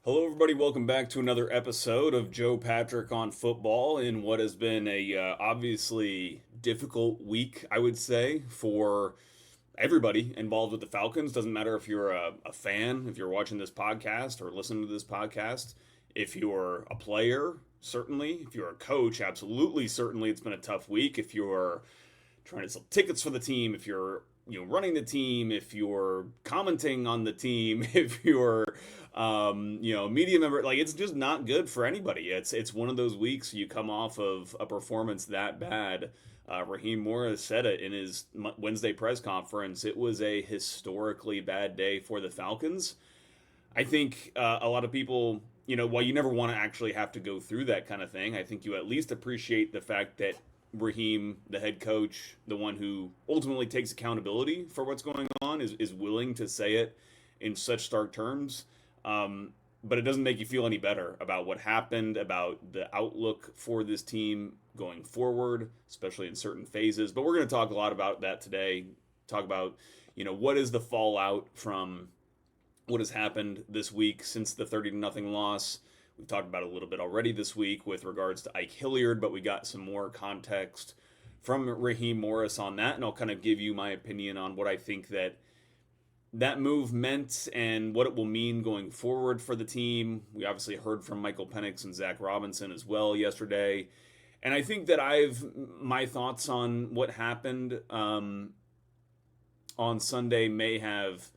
Hello, everybody. Welcome back to another episode of Joe Patrick on football in what has been a obviously difficult week, I would say, for everybody involved with the Falcons. Doesn't matter if you're a fan, if you're watching this podcast or listening to this podcast, if you're a player, certainly, if you're a coach, absolutely, certainly, it's been a tough week. If you're trying to sell tickets for the team, if you're running the team, if you're commenting on the team, if you're media member, like it's just not good for anybody. It's one of those weeks you come off of a performance that bad. Raheem Morris said it in his Wednesday press conference. It was a historically bad day for the Falcons. I think a lot of people, while you never want to actually have to go through that kind of thing, I think you at least appreciate the fact that Raheem, the head coach, the one who ultimately takes accountability for what's going on, is willing to say it in such stark terms. But it doesn't make you feel any better about what happened, about the outlook for this team going forward, especially in certain phases. But we're going to talk a lot about that today. Talk about, what is the fallout from what has happened this week since the 30 to nothing loss. We've talked about it a little bit already this week with regards to Ike Hilliard, but we got some more context from Raheem Morris on that, and I'll kind of give you my opinion on what I think that move meant and what it will mean going forward for the team. We obviously heard from Michael Penix and Zach Robinson as well yesterday, and I think that my thoughts on what happened on Sunday may have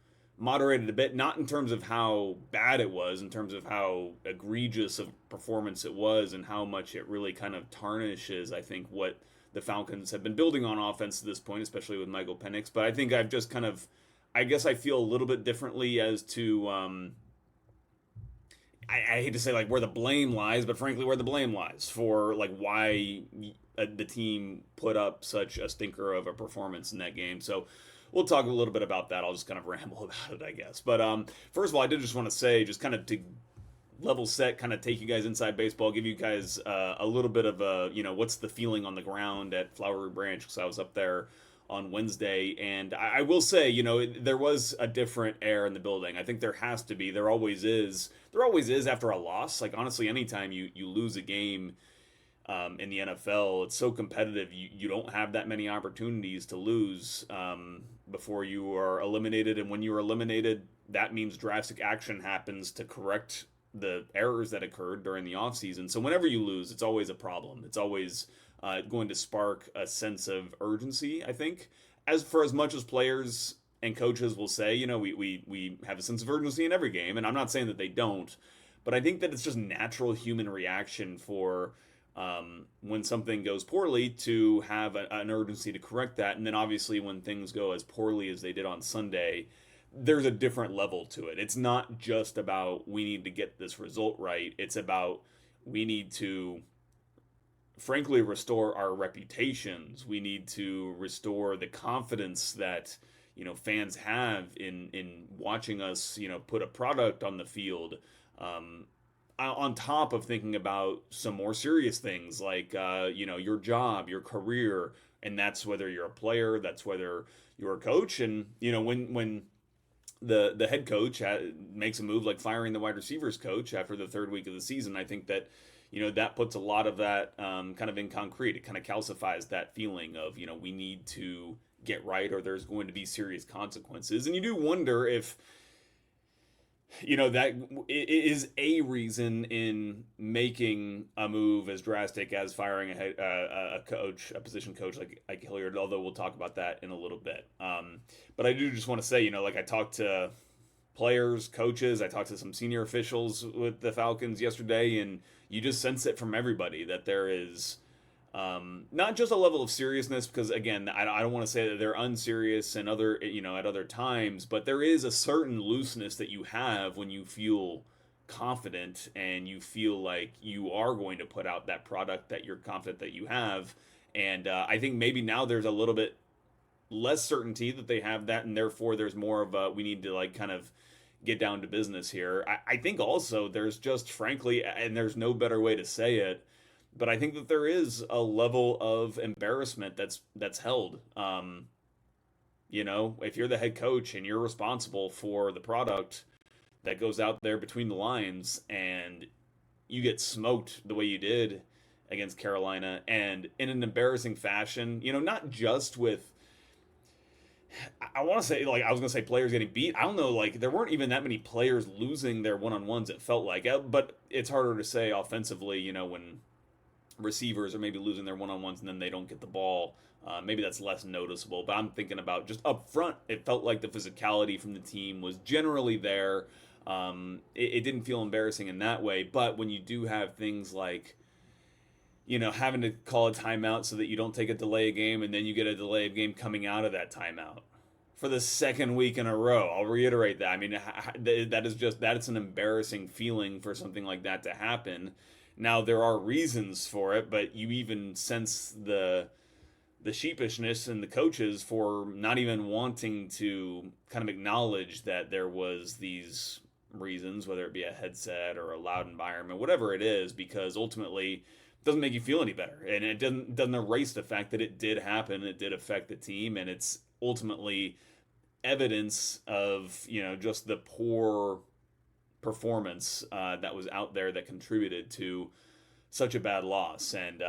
moderated a bit, not in terms of how bad it was, in terms of how egregious of performance it was, and how much it really kind of tarnishes, I think, what the Falcons have been building on offense to this point, especially with Michael Penix. But I think I've just kind of, I guess I feel a little bit differently as to, I hate to say like where the blame lies, but frankly, where the blame lies for like why the team put up such a stinker of a performance in that game. So we'll talk a little bit about that. I'll just kind of ramble about it, I guess. But first of all, I did just want to say, just kind of to level set, kind of take you guys inside baseball, give you guys a little bit of a, what's the feeling on the ground at Flowery Branch, because I was up there on Wednesday, and I will say, there was a different air in the building. I think there has to be. There always is. There always is after a loss. Like, honestly, anytime you lose a game in the NFL, it's so competitive. You don't have that many opportunities to lose before you are eliminated. And when you are eliminated, that means drastic action happens to correct the errors that occurred during the offseason. So whenever you lose, it's always a problem. It's always going to spark a sense of urgency, I think. As much as players and coaches will say, we have a sense of urgency in every game. And I'm not saying that they don't, but I think that it's just natural human reaction for when something goes poorly to have an urgency to correct that. And then obviously when things go as poorly as they did on Sunday, there's a different level to it. It's not just about we need to get this result right. It's about we need to frankly restore our reputations. We need to restore the confidence that fans have in watching us put a product on the field. On top of thinking about some more serious things like your job, your career, and that's whether you're a player, that's whether you're a coach. And when the head coach makes a move like firing the wide receivers coach after the third week of the season, I think that that puts a lot of that kind of in concrete. It kind of calcifies that feeling of we need to get right or there's going to be serious consequences. And you do wonder if that is a reason in making a move as drastic as firing a coach, a position coach like Ike Hilliard, although we'll talk about that in a little bit. But I do just want to say, like I talked to players, coaches, I talked to some senior officials with the Falcons yesterday, and you just sense it from everybody that there is not just a level of seriousness, because again, I don't want to say that they're unserious and at other times, but there is a certain looseness that you have when you feel confident and you feel like you are going to put out that product that you're confident that you have. And I think maybe now there's a little bit less certainty that they have that, and therefore there's more of a we need to like kind of get down to business here. I think also there's just frankly, and there's no better way to say it, but I think that there is a level of embarrassment that's held. If you're the head coach and you're responsible for the product, that goes out there between the lines and you get smoked the way you did against Carolina and in an embarrassing fashion, not just with I want to say, like, I was going to say players getting beat. I don't know, like, there weren't even that many players losing their one on ones, it felt like. But it's harder to say offensively, when receivers are maybe losing their one on ones and then they don't get the ball. Maybe that's less noticeable. But I'm thinking about just up front, it felt like the physicality from the team was generally there. It didn't feel embarrassing in that way. But when you do have things like, having to call a timeout so that you don't take a delay game and then you get a delay of game coming out of that timeout for the second week in a row. I'll reiterate that. I mean, that's an embarrassing feeling for something like that to happen. Now, there are reasons for it, but you even sense the sheepishness in the coaches for not even wanting to kind of acknowledge that there was these reasons, whether it be a headset or a loud environment, whatever it is, because ultimately doesn't make you feel any better, and it doesn't erase the fact that it did happen, it did affect the team, and it's ultimately evidence of just the poor performance that was out there that contributed to such a bad loss. And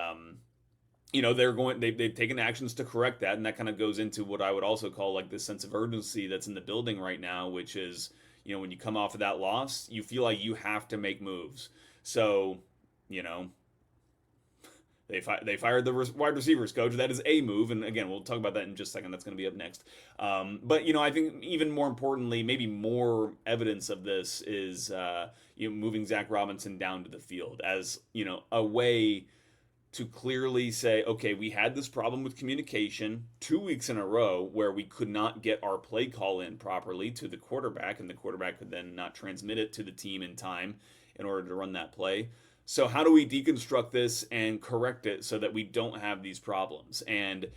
they've taken actions to correct that, and that kind of goes into what I would also call like this sense of urgency that's in the building right now, which is when you come off of that loss, you feel like you have to make moves. So they fired the wide receivers coach. That is a move, and again, we'll talk about that in just a second. That's going to be up next. But I think even more importantly, maybe more evidence of this is moving Zach Robinson down to the field as a way to clearly say, okay, we had this problem with communication 2 weeks in a row where we could not get our play call in properly to the quarterback, and the quarterback could then not transmit it to the team in time in order to run that play. So how do we deconstruct this and correct it so that we don't have these problems? And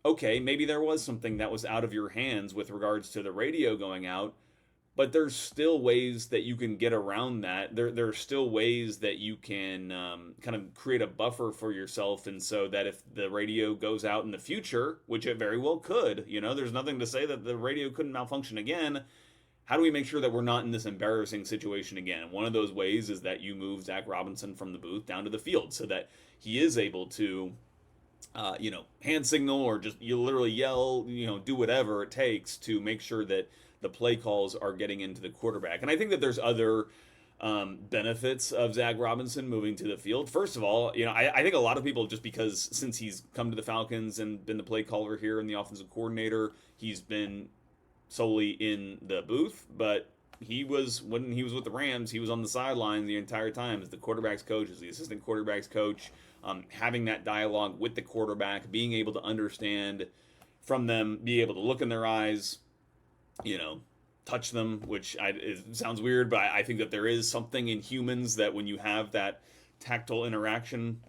okay, maybe there was something that was out of your hands with regards to the radio going out, but there's still ways that you can get around that. There are still ways that you can kind of create a buffer for yourself, and so that if the radio goes out in the future, which it very well could, there's nothing to say that the radio couldn't malfunction again. How do we make sure that we're not in this embarrassing situation again? And one of those ways is that you move Zach Robinson from the booth down to the field so that he is able to, hand signal or just you literally yell, do whatever it takes to make sure that the play calls are getting into the quarterback. And I think that there's other benefits of Zach Robinson moving to the field. First of all, I think a lot of people, just because since he's come to the Falcons and been the play caller here and the offensive coordinator, he's been solely in the booth, but when he was with the Rams, he was on the sideline the entire time as the quarterback's coach, as the assistant quarterback's coach, having that dialogue with the quarterback, being able to understand from them, be able to look in their eyes, touch them, which it sounds weird, but I think that there is something in humans that when you have that tactile interaction,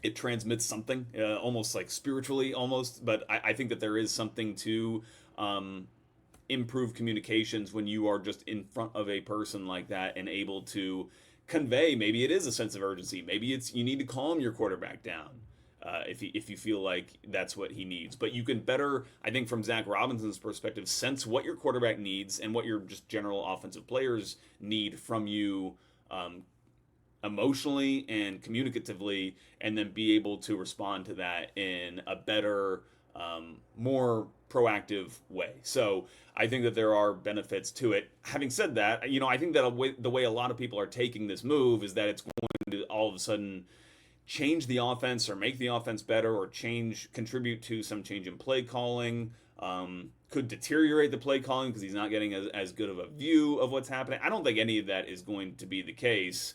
it transmits something, almost like spiritually, almost. But I think that there is something to improve communications when you are just in front of a person like that and able to convey. Maybe it is a sense of urgency. Maybe it's you need to calm your quarterback down if you feel like that's what he needs. But you can better, I think, from Zach Robinson's perspective, sense what your quarterback needs and what your just general offensive players need from you emotionally and communicatively, and then be able to respond to that in a better, more proactive way. So I think that there are benefits to it. Having said that, I think that the way a lot of people are taking this move is that it's going to all of a sudden change the offense or make the offense better or contribute to some change in play calling, could deteriorate the play calling because he's not getting as good of a view of what's happening. I don't think any of that is going to be the case.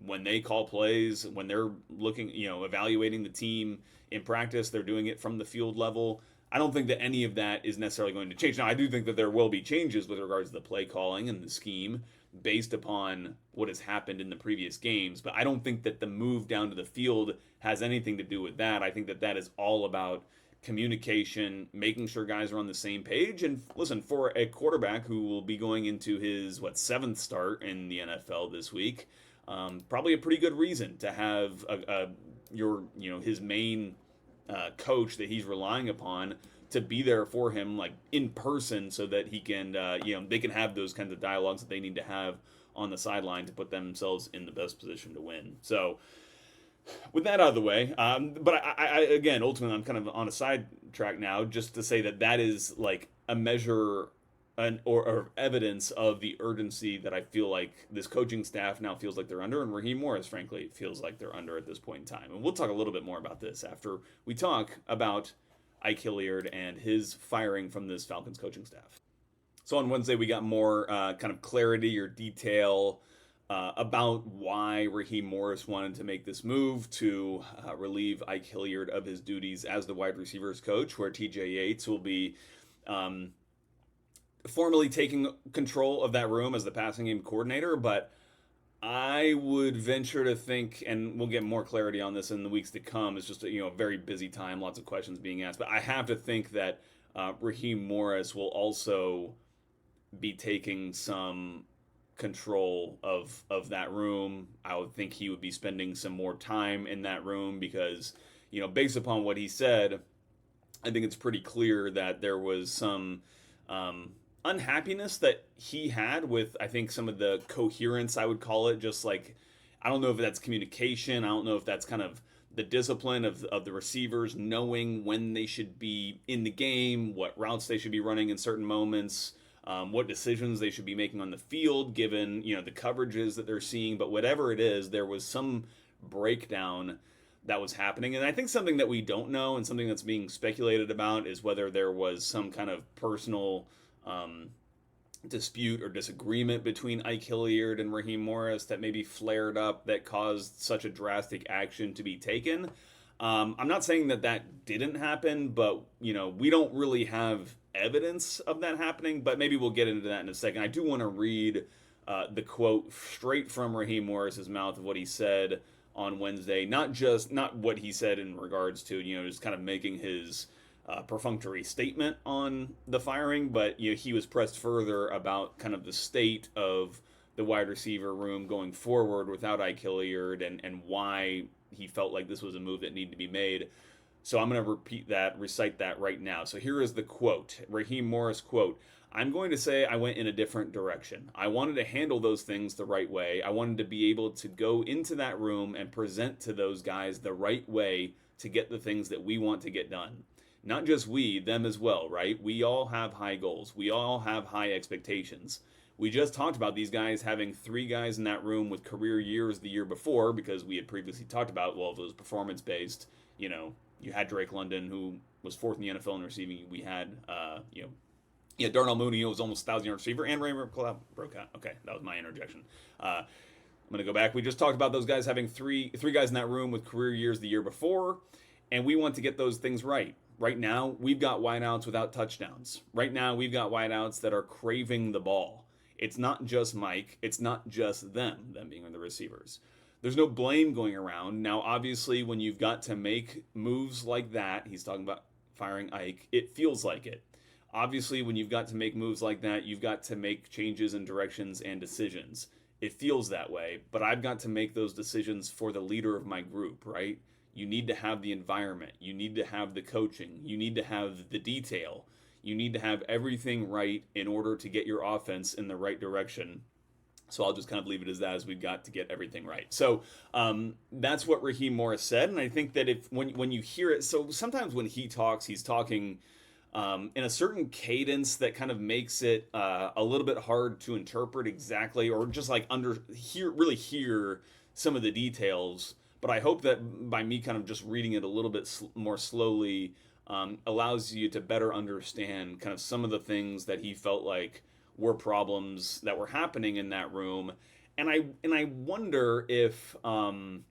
When they call plays, when they're looking, evaluating the team in practice, they're doing it from the field level. I don't think that any of that is necessarily going to change. Now, I do think that there will be changes with regards to the play calling and the scheme based upon what has happened in the previous games, but I don't think that the move down to the field has anything to do with that. I think that that is all about communication, making sure guys are on the same page. And listen, for a quarterback who will be going into his, seventh start in the NFL this week, probably a pretty good reason to have his main coach that he's relying upon to be there for him, like in person, so that he can, they can have those kinds of dialogues that they need to have on the sideline to put themselves in the best position to win. So, with that out of the way, but I again, ultimately, I'm kind of on a sidetrack now, just to say that that is like a measure or evidence of the urgency that I feel like this coaching staff now feels like they're under, and Raheem Morris, frankly, feels like they're under at this point in time. And we'll talk a little bit more about this after we talk about Ike Hilliard and his firing from this Falcons coaching staff. So on Wednesday, we got more kind of clarity or detail about why Raheem Morris wanted to make this move to relieve Ike Hilliard of his duties as the wide receivers coach, where TJ Yates will be formally taking control of that room as the passing game coordinator. But I would venture to think, and we'll get more clarity on this in the weeks to come, it's just a very busy time, lots of questions being asked, but I have to think that Raheem Morris will also be taking some control of that room. I would think he would be spending some more time in that room because, based upon what he said, I think it's pretty clear that there was some unhappiness that he had with, I think, some of the coherence, I would call it, just like, I don't know if that's communication, I don't know if that's kind of the discipline of the receivers knowing when they should be in the game, what routes they should be running in certain moments, what decisions they should be making on the field given the coverages that they're seeing. But whatever it is, there was some breakdown that was happening. And I think something that we don't know and something that's being speculated about is whether there was some kind of personal dispute or disagreement between Ike Hilliard and Raheem Morris that maybe flared up that caused such a drastic action to be taken. I'm not saying that didn't happen, but we don't really have evidence of that happening, but maybe we'll get into that in a second. I do want to read the quote straight from Raheem Morris's mouth of what he said on Wednesday, not what he said in regards to just kind of making his perfunctory statement on the firing, but he was pressed further about kind of the state of the wide receiver room going forward without Ike Hilliard and why he felt like this was a move that needed to be made. So I'm going to recite that right now. So here is the quote, Raheem Morris quote, "I'm going to say I went in a different direction. I wanted to handle those things the right way. I wanted to be able to go into that room and present to those guys the right way to get the things that we want to get done. Not just we, them as well, right? We all have high goals. We all have high expectations. We just talked about these guys having 3 guys in that room with career years the year before because we had previously talked about, well, if it was performance-based, you had Drake London, who was 4th in the NFL in receiving. We had, Darnell Mooney, who was almost 1,000-yard receiver, and Raymond McLeod broke out. Okay, that was my interjection. I'm going to go back. We just talked about those guys having three guys in that room with career years the year before, and we want to get those things right. Right now, we've got wideouts without touchdowns. Right now, we've got wideouts that are craving the ball. It's not just Mike. It's not just them being the receivers. There's no blame going around. Now, obviously, when you've got to make moves like that, he's talking about firing Ike, it feels like it. Obviously, when you've got to make moves like that, you've got to make changes in directions and decisions. It feels that way, but I've got to make those decisions for the leader of my group, right? You need to have the environment. You need to have the coaching. You need to have the detail. You need to have everything right in order to get your offense in the right direction. So I'll just kind of leave it as that, as we've got to get everything right. So that's what Raheem Morris said, and I think that when you hear it, so sometimes when he talks, he's talking in a certain cadence that kind of makes it a little bit hard to interpret exactly, or just like really hear some of the details. But I hope that by me kind of just reading it a little bit more slowly allows you to better understand kind of some of the things that he felt like were problems that were happening in that room. And I wonder if part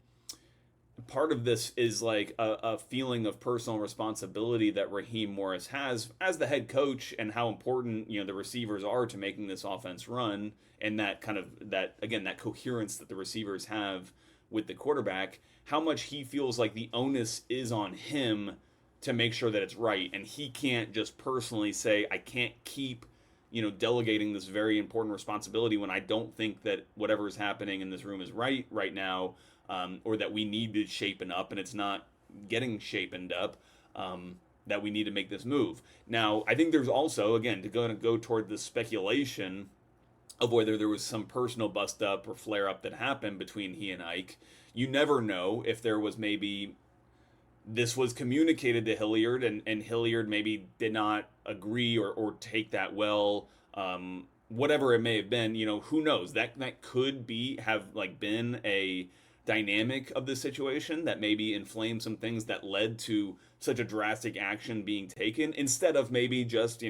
of this is like a feeling of personal responsibility that Raheem Morris has as the head coach, and how important the receivers are to making this offense run, and that kind of that coherence that the receivers have with the quarterback, how much he feels like the onus is on him to make sure that it's right, and he can't just personally say, I can't keep delegating this very important responsibility when I don't think that whatever is happening in this room is right now, or that we need to shapen up and it's not getting shapened up. that we need to make this move. Now, I think there's also, again, to go toward the speculation of whether there was some personal bust up or flare up that happened between he and Ike. You never know if there was maybe this was communicated to Hilliard, and Hilliard maybe did not agree or take that well. Whatever it may have been, who knows? That could have like been a dynamic of the situation that maybe inflamed some things that led to such a drastic action being taken instead of maybe just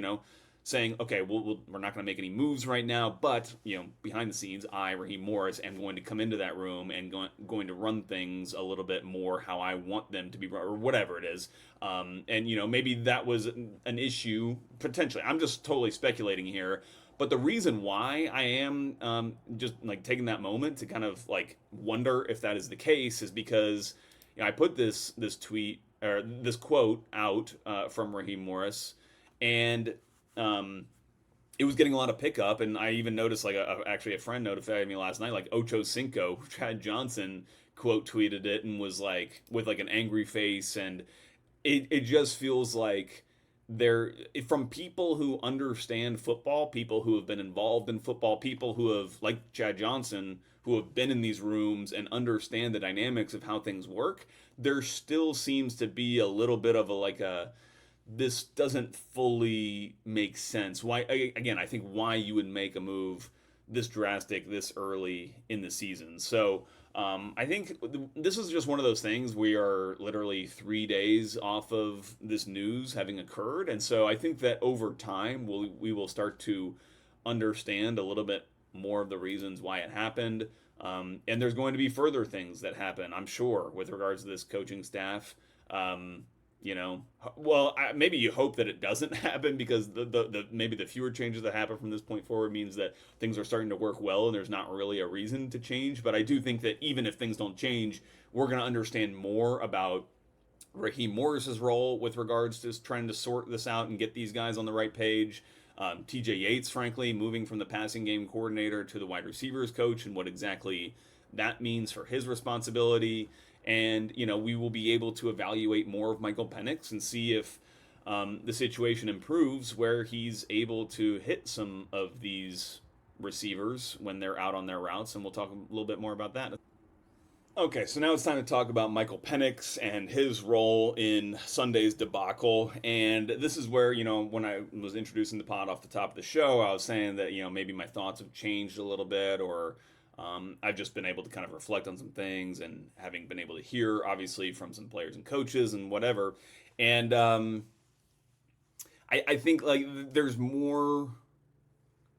saying, okay, we're not going to make any moves right now, but behind the scenes, Raheem Morris, am going to come into that room and going to run things a little bit more how I want them to be run, or whatever it is. And maybe that was an issue potentially. I'm just totally speculating here, but the reason why I am just like taking that moment to kind of like wonder if that is the case is because I put this tweet or this quote out from Raheem Morris, and it was getting a lot of pickup, and I even noticed like actually a friend notified me last night, like Ocho Cinco, Chad Johnson quote tweeted it and was like with like an angry face, and it just feels like they're from people who understand football, people who have been involved in football, people who have like Chad Johnson who have been in these rooms and understand the dynamics of how things work. There still seems to be a little bit of a this doesn't fully make sense. Why, again, I think why you would make a move this drastic this early in the season. So I think this is just one of those things. We are literally 3 days off of this news having occurred, and so I think that over time we will start to understand a little bit more of the reasons why it happened. And there's going to be further things that happen, I'm sure, with regards to this coaching staff. Maybe you hope that it doesn't happen, because the maybe the fewer changes that happen from this point forward means that things are starting to work well and there's not really a reason to change. But I do think that even if things don't change, we're going to understand more about Raheem Morris's role with regards to trying to sort this out and get these guys on the right page. TJ Yates, frankly, moving from the passing game coordinator to the wide receivers coach, and what exactly that means for his responsibility. And, we will be able to evaluate more of Michael Penix and see if the situation improves where he's able to hit some of these receivers when they're out on their routes. And we'll talk a little bit more about that. Okay, so now it's time to talk about Michael Penix and his role in Sunday's debacle. And this is where, when I was introducing the pod off the top of the show, I was saying that, maybe my thoughts have changed a little bit, or I've just been able to kind of reflect on some things, and having been able to hear, obviously, from some players and coaches and whatever. And I think, like, there's more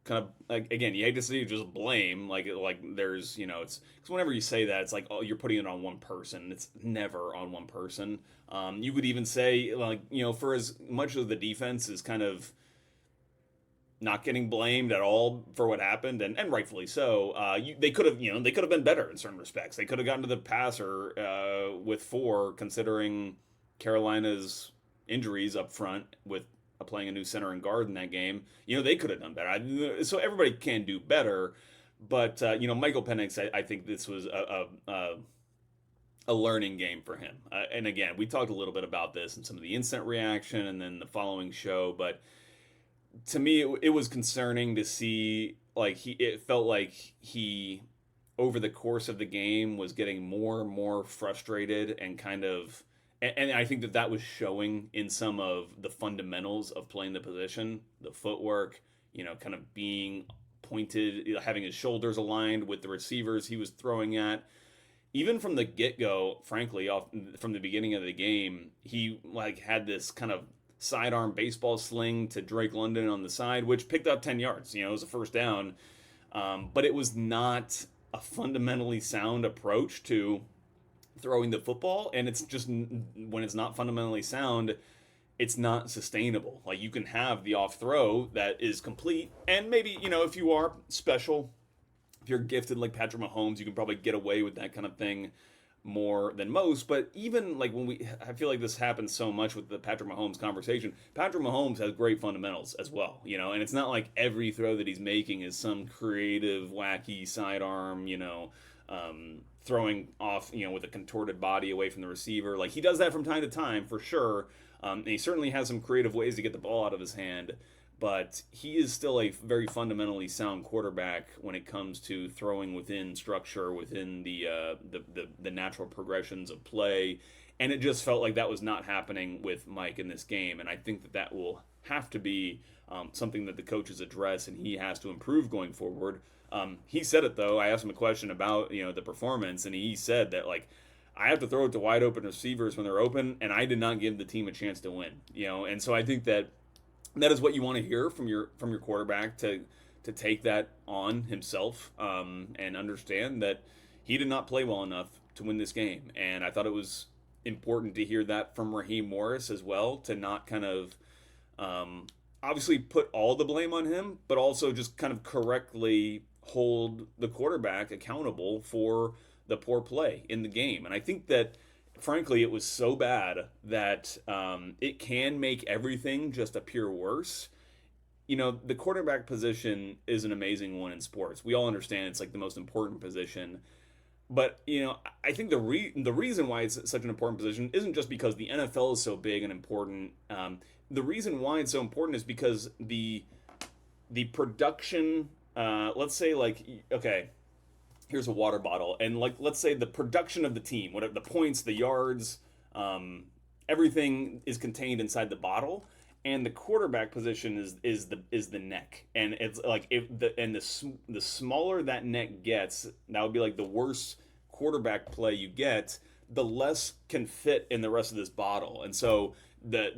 kind of, like, again, you hate to see just blame. Like there's, it's because whenever you say that, it's like, oh, you're putting it on one person. It's never on one person. You could even say, like, for as much of the defense is kind of not getting blamed at all for what happened, and rightfully so. They could have, they could have been better in certain respects. They could have gotten to the passer with 4, considering Carolina's injuries up front with playing a new center and guard in that game. They could have done better. So everybody can do better, but Michael Penix, I think this was a learning game for him. And again, we talked a little bit about this in some of the instant reaction and then the following show, but to me, it was concerning to see, like, it felt like he, over the course of the game, was getting more and more frustrated and kind of, and I think that was showing in some of the fundamentals of playing the position, the footwork, kind of being pointed, having his shoulders aligned with the receivers he was throwing at. Even from the get-go, frankly, from the beginning of the game, he like had this kind of sidearm baseball sling to Drake London on the side, which picked up 10 yards. It was a first down. But it was not a fundamentally sound approach to throwing the football. And it's just, when it's not fundamentally sound, it's not sustainable. Like, you can have the off throw that is complete, and maybe, if you are special, if you're gifted like Patrick Mahomes, you can probably get away with that kind of thing more than most. But even like I feel like this happens so much with the Patrick Mahomes conversation. Patrick Mahomes has great fundamentals as well, and it's not like every throw that he's making is some creative, wacky sidearm, throwing off, with a contorted body away from the receiver. Like, he does that from time to time for sure. And he certainly has some creative ways to get the ball out of his hand, but he is still a very fundamentally sound quarterback when it comes to throwing within structure, within the natural progressions of play. And it just felt like that was not happening with Mike in this game. And I think that that will have to be something that the coaches address, and he has to improve going forward. He said it though. I asked him a question about the performance, and he said that like I have to throw it to wide open receivers when they're open, and I did not give the team a chance to win. And so I think that that is what you want to hear from your quarterback to take that on himself and understand that he did not play well enough to win this game. And I thought it was important to hear that from Raheem Morris as well, to not kind of obviously put all the blame on him, but also just kind of correctly hold the quarterback accountable for the poor play in the game. And I think that frankly it was so bad that it can make everything just appear worse. The quarterback position is an amazing one in sports. We all understand it's like the most important position. But I think the reason why it's such an important position isn't just because the NFL is so big and important. The reason why it's so important is because the production. Let's say okay, here's a water bottle, and let's say the production of the team, whatever the points, the yards, everything is contained inside the bottle. And the quarterback position is the neck, and it's like the smaller that neck gets, that would be like the worse quarterback play you get, the less can fit in the rest of this bottle. And so the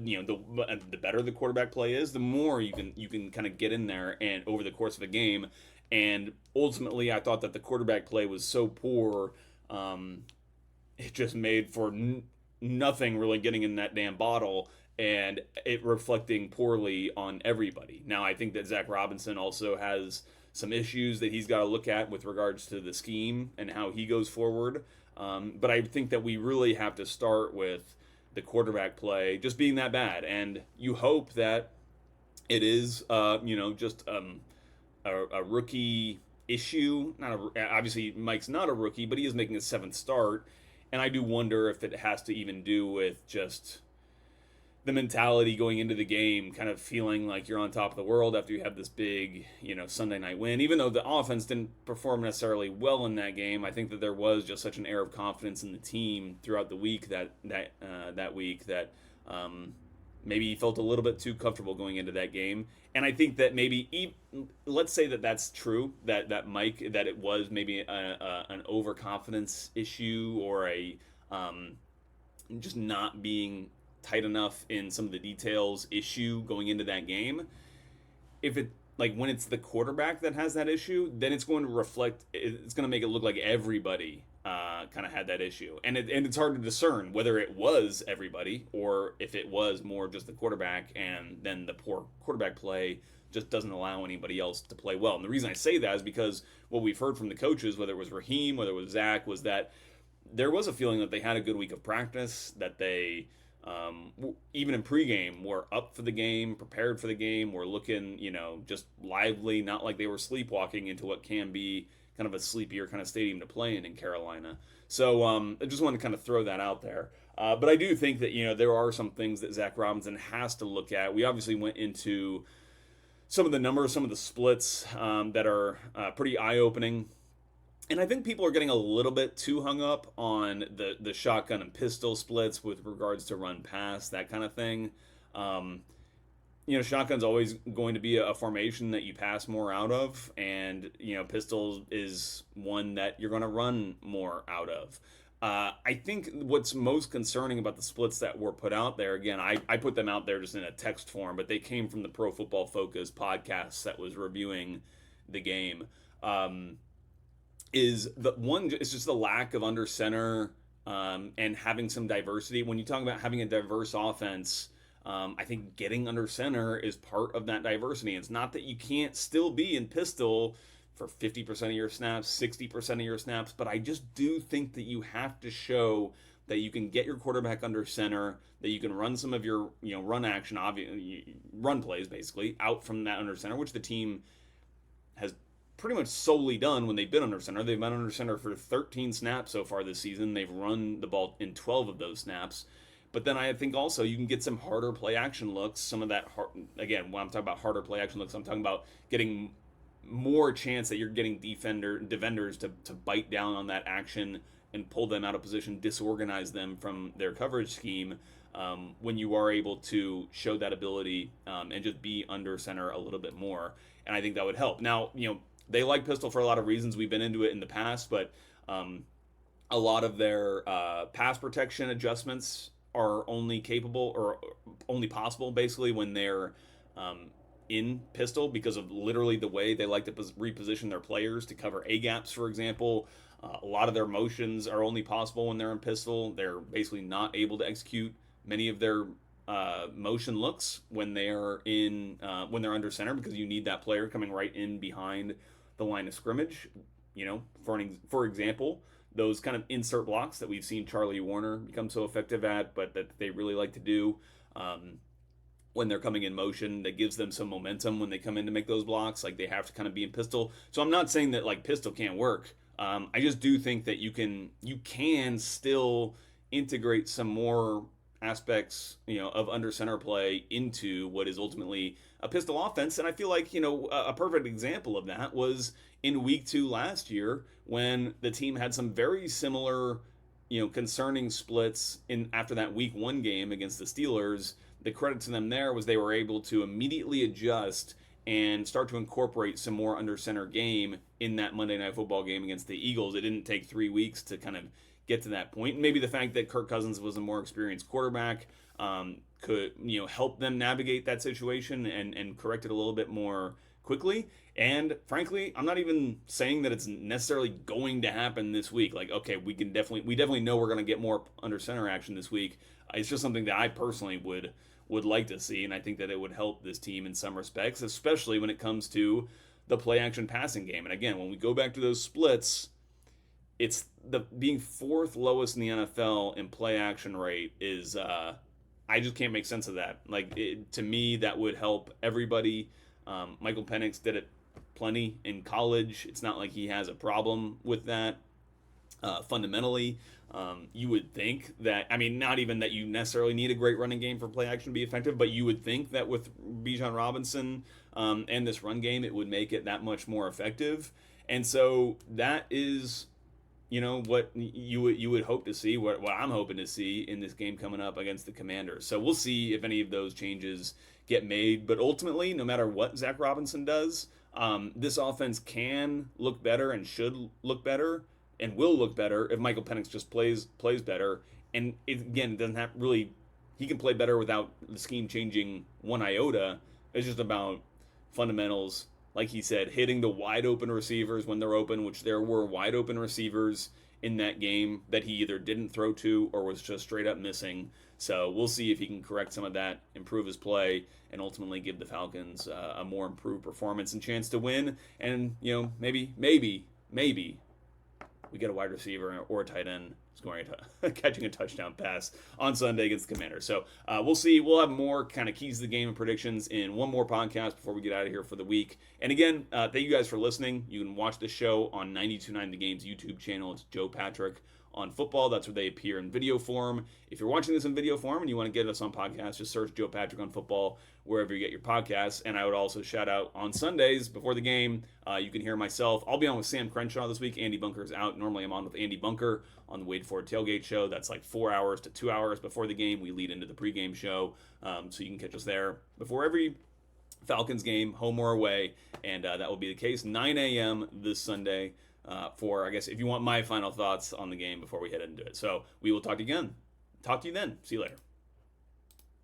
better the quarterback play is, the more you can kind of get in there and over the course of a game. And ultimately, I thought that the quarterback play was so poor, it just made for nothing really getting in that damn bottle, and it reflecting poorly on everybody. Now, I think that Zach Robinson also has some issues that he's got to look at with regards to the scheme and how he goes forward. But I think that we really have to start with the quarterback play just being that bad. And you hope that it is, just a rookie issue. Obviously, Mike's not a rookie, but he is making his seventh start. And I do wonder if it has to even do with just the mentality going into the game, kind of feeling like you're on top of the world after you have this big, Sunday night win. Even though the offense didn't perform necessarily well in that game, I think that there was just such an air of confidence in the team throughout the week that week that maybe he felt a little bit too comfortable going into that game. And I think that maybe, let's say that that's true, that Mike, that it was maybe an overconfidence issue, or a just not being tight enough in some of the details issue going into that game. If it, like, when it's the quarterback that has that issue, then it's going to reflect, it's going to make it look like everybody kind of had that issue. And it's hard to discern whether it was everybody or if it was more just the quarterback, and then the poor quarterback play just doesn't allow anybody else to play well. And the reason I say that is because what we've heard from the coaches, whether it was Raheem, whether it was Zach, was that there was a feeling that they had a good week of practice, that they even in pregame were up for the game, prepared for the game, were looking, just lively, not like they were sleepwalking into what can be kind of a sleepier kind of stadium to play in Carolina. So I just wanted to kind of throw that out there. But I do think that, there are some things that Zach Robinson has to look at. We obviously went into some of the numbers, some of the splits that are pretty eye-opening. And I think people are getting a little bit too hung up on the shotgun and pistol splits with regards to run pass, that kind of thing. Shotgun's always going to be a formation that you pass more out of, and pistol is one that you're going to run more out of. I think what's most concerning about the splits that were put out there, again, I put them out there just in a text form, but they came from the Pro Football Focus podcast that was reviewing the game. Is the one, it's just the lack of under center and having some diversity. When you talk about having a diverse offense, I think getting under center is part of that diversity. It's not that you can't still be in pistol for 50% of your snaps, 60% of your snaps, but I just do think that you have to show that you can get your quarterback under center, that you can run some of your run action, run plays basically out from that under center, which the team has pretty much solely done when they've been under center. They've been under center for 13 snaps so far this season. They've run the ball in 12 of those snaps. But then I think also you can get some harder play action looks. Some of that, again, when I'm talking about harder play action looks, I'm talking about getting more chance that you're getting defenders to bite down on that action and pull them out of position, disorganize them from their coverage scheme. When you are able to show that ability and just be under center a little bit more, and I think that would help. Now, they like pistol for a lot of reasons. We've been into it in the past, but a lot of their pass protection adjustments are only capable or only possible basically when they're in pistol, because of literally the way they like to reposition their players to cover A gaps, for example. A lot of their motions are only possible when they're in pistol. They're basically not able to execute many of their motion looks when they're when they're under center, because you need that player coming right in behind the line of scrimmage. For example, those kind of insert blocks that we've seen Charlie Warner become so effective at, but that they really like to do when they're coming in motion, that gives them some momentum when they come in to make those blocks. Like, they have to kind of be in pistol. So I'm not saying that like pistol can't work. I just do think that you can still integrate some more aspects, of under center play into what is ultimately a pistol offense. And I feel like, a perfect example of that was in week 2 last year, when the team had some very similar, concerning splits after that week 1 game against the Steelers. The credit to them there was they were able to immediately adjust and start to incorporate some more under center game in that Monday Night Football game against the Eagles. It didn't take 3 weeks to kind of get to that point. And maybe the fact that Kirk Cousins was a more experienced quarterback could help them navigate that situation and correct it a little bit more quickly. And frankly, I'm not even saying that it's necessarily going to happen this week. Like, okay, we definitely know we're going to get more under center action this week. It's just something that I personally would like to see, and I think that it would help this team in some respects, especially when it comes to the play action passing game. And again, when we go back to those splits, it's being 4th lowest in the NFL in play action rate is I just can't make sense of that. Like, to me, that would help everybody. Michael Penix did it plenty in college. It's not like he has a problem with that. Fundamentally, you would think that, not even that you necessarily need a great running game for play action to be effective, but you would think that with Bijan Robinson and this run game, it would make it that much more effective. And so that is, what you would hope to see, what I'm hoping to see in this game coming up against the Commanders. So we'll see if any of those changes get made. But ultimately, no matter what Zach Robinson does, this offense can look better and should look better and will look better if Michael Penix just plays better. And it doesn't have really, he can play better without the scheme changing one iota. It's just about fundamentals. Like he said, hitting the wide open receivers when they're open, which there were wide open receivers in that game that he either didn't throw to or was just straight up missing. So we'll see if he can correct some of that, improve his play, and ultimately give the Falcons a more improved performance and chance to win. And, maybe we get a wide receiver or a tight end scoring catching a touchdown pass on Sunday against the Commanders. So we'll see. We'll have more kind of keys to the game and predictions in one more podcast before we get out of here for the week. And again, thank you guys for listening. You can watch the show on 92.9 The Game's YouTube channel. It's Joe Patrick on football. That's where they appear in video form. If you're watching this in video form and you want to get us on podcast, just search Joe Patrick on football wherever you get your podcasts. And I would also shout out on Sundays before the game, you can hear myself. I'll be on with Sam Crenshaw this week. Andy Bunker's out. Normally I'm on with Andy Bunker on the Wade Ford Tailgate Show. That's like 4 hours to 2 hours before the game. We lead into the pregame show, so you can catch us there before every Falcons game, home or away. And that will be the case 9 a.m. this Sunday. For, I guess, if you want my final thoughts on the game before we head into it. So we will talk to you then. See you later.